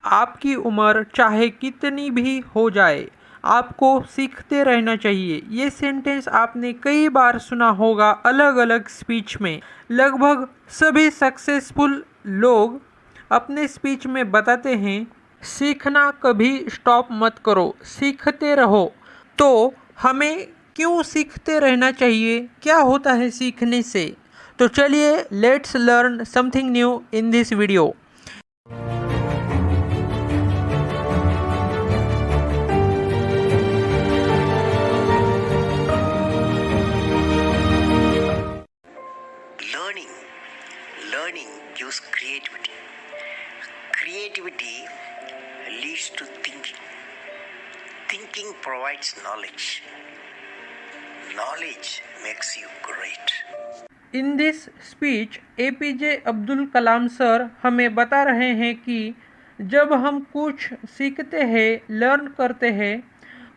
आपकी उम्र चाहे कितनी भी हो जाए, आपको सीखते रहना चाहिए। ये सेंटेंस आपने कई बार सुना होगा अलग अलग स्पीच में। लगभग सभी सक्सेसफुल लोग अपने स्पीच में बताते हैं, सीखना कभी स्टॉप मत करो, सीखते रहो। तो हमें क्यों सीखते रहना चाहिए? क्या होता है सीखने से? तो चलिए, let's learn something new in this video. Learning. Learning gives creativity. Creativity leads to thinking. Thinking provides knowledge. Knowledge makes you great. In this speech APJ Abdul Kalam sir हमें बता रहे हैं कि जब हम कुछ सीखते हैं, लर्न करते हैं,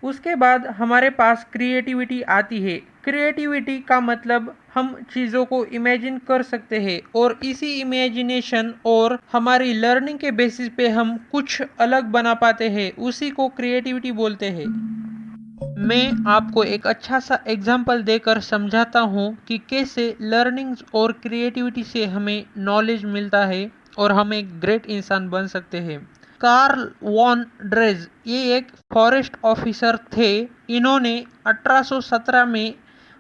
उसके बाद हमारे पास क्रिएटिविटी आती है। क्रिएटिविटी का मतलब हम चीज़ों को इमेजिन कर सकते हैं और इसी इमेजिनेशन और हमारी लर्निंग के बेसिस पे हम कुछ अलग बना पाते हैं, उसी को क्रिएटिविटी बोलते हैं। मैं आपको एक अच्छा सा एग्जाम्पल देकर समझाता हूँ कि कैसे लर्निंग और क्रिएटिविटी से हमें नॉलेज मिलता है और हम एक ग्रेट इंसान बन सकते हैं। कार्ल वॉन ड्रेज ये एक फॉरेस्ट ऑफिसर थे। इन्होंने 1817 में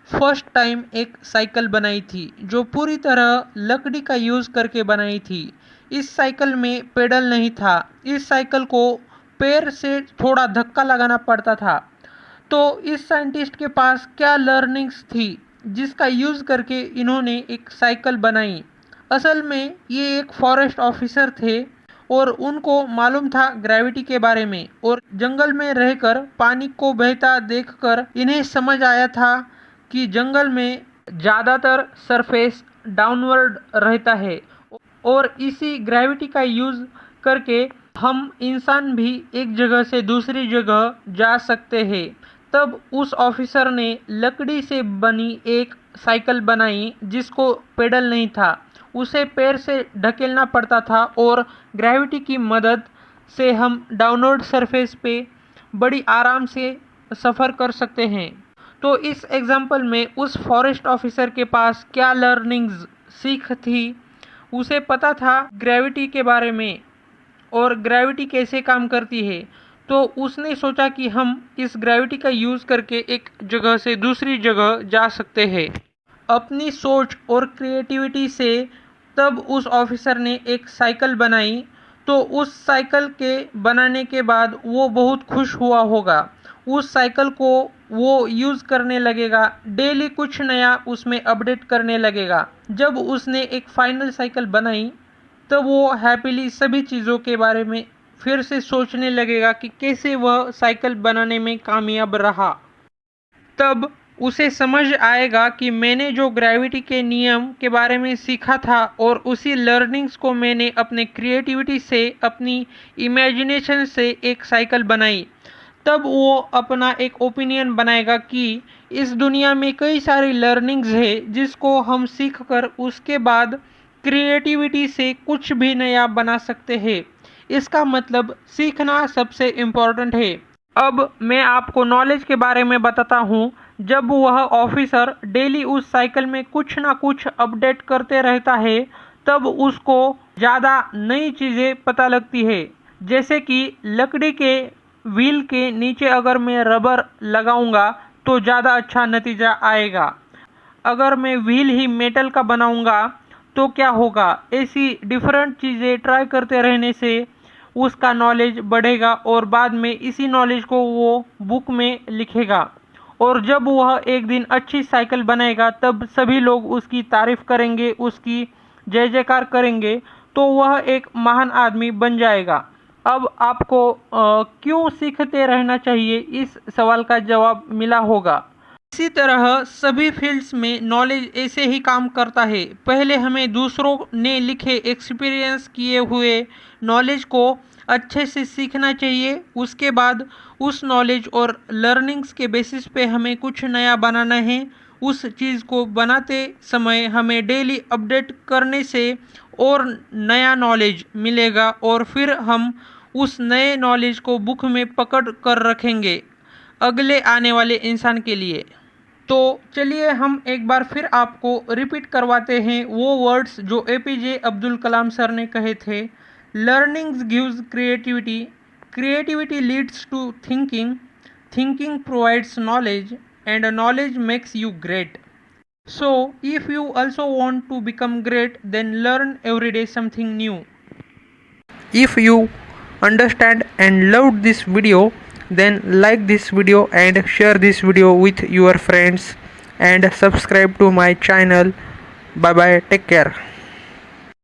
फर्स्ट टाइम एक साइकिल बनाई थी जो पूरी तरह लकड़ी का यूज़ करके बनाई थी। इस साइकिल में पेडल नहीं था। इस साइकिल को पैर से थोड़ा धक्का लगाना पड़ता था। तो इस साइंटिस्ट के पास क्या लर्निंग्स थी जिसका यूज़ करके इन्होंने एक साइकिल बनाई? असल में ये एक फॉरेस्ट ऑफिसर थे और उनको मालूम था ग्रेविटी के बारे में, और जंगल में रहकर पानी को बहता देखकर इन्हें समझ आया था कि जंगल में ज़्यादातर सरफेस डाउनवर्ड रहता है और इसी ग्रेविटी का यूज़ करके हम इंसान भी एक जगह से दूसरी जगह जा सकते हैं। तब उस ऑफिसर ने लकड़ी से बनी एक साइकिल बनाई जिसको पेडल नहीं था। उसे पैर से ढकेलना पड़ता था और ग्रेविटी की मदद से हम डाउनवर्ड सरफेस पे बड़ी आराम से सफ़र कर सकते हैं। तो इस एग्जाम्पल में उस फॉरेस्ट ऑफिसर के पास क्या लर्निंग्स सीख थी? उसे पता था ग्रेविटी के बारे में और ग्रेविटी कैसे काम करती है। तो उसने सोचा कि हम इस ग्रेविटी का यूज़ करके एक जगह से दूसरी जगह जा सकते हैं। अपनी सोच और क्रिएटिविटी से तब उस ऑफिसर ने एक साइकिल बनाई। तो उस साइकिल के बनाने के बाद वो बहुत खुश हुआ होगा। उस साइकिल को वो यूज़ करने लगेगा, डेली कुछ नया उसमें अपडेट करने लगेगा। जब उसने एक फाइनल साइकिल बनाई तब वो हैप्पीली सभी चीज़ों के बारे में फिर से सोचने लगेगा कि कैसे वह साइकिल बनाने में कामयाब रहा। तब उसे समझ आएगा कि मैंने जो ग्रेविटी के नियम के बारे में सीखा था और उसी लर्निंग्स को मैंने अपने क्रिएटिविटी से, अपनी इमेजिनेशन से एक साइकिल बनाई। तब वो अपना एक ओपिनियन बनाएगा कि इस दुनिया में कई सारी लर्निंग्स है जिसको हम सीख कर उसके बाद क्रिएटिविटी से कुछ भी नया बना सकते हैं। इसका मतलब सीखना सबसे इम्पोर्टेंट है। अब मैं आपको नॉलेज के बारे में बताता हूँ। जब वह ऑफिसर डेली उस साइकिल में कुछ ना कुछ अपडेट करते रहता है तब उसको ज़्यादा नई चीज़ें पता लगती है। जैसे कि लकड़ी के व्हील के नीचे अगर मैं रबर लगाऊंगा तो ज़्यादा अच्छा नतीजा आएगा। अगर मैं व्हील ही मेटल का बनाऊंगा तो क्या होगा? ऐसी डिफरेंट चीज़ें ट्राई करते रहने से उसका नॉलेज बढ़ेगा और बाद में इसी नॉलेज को वो बुक में लिखेगा। और जब वह एक दिन अच्छी साइकिल बनाएगा तब सभी लोग उसकी तारीफ़ करेंगे, उसकी जय जयकार करेंगे, तो वह एक महान आदमी बन जाएगा। अब आपको क्यों सीखते रहना चाहिए, इस सवाल का जवाब मिला होगा। इसी तरह सभी फील्ड्स में नॉलेज ऐसे ही काम करता है। पहले हमें दूसरों ने लिखे, एक्सपीरियंस किए हुए नॉलेज को अच्छे से सीखना चाहिए। उसके बाद उस नॉलेज और लर्निंग्स के बेसिस पे हमें कुछ नया बनाना है। उस चीज़ को बनाते समय हमें डेली अपडेट करने से और नया नॉलेज मिलेगा और फिर हम उस नए नॉलेज को बुक में पकड़ कर रखेंगे अगले आने वाले इंसान के लिए। तो चलिए हम एक बार फिर आपको रिपीट करवाते हैं वो वर्ड्स जो एपीजे अब्दुल कलाम सर ने कहे थे। Learning gives creativity, creativity leads to thinking, thinking provides knowledge and knowledge makes you great. So, if you also want to become great, then learn every day something new. If you understand and loved this video, then like this video and share this video with your friends and subscribe to my channel. Bye bye, take care.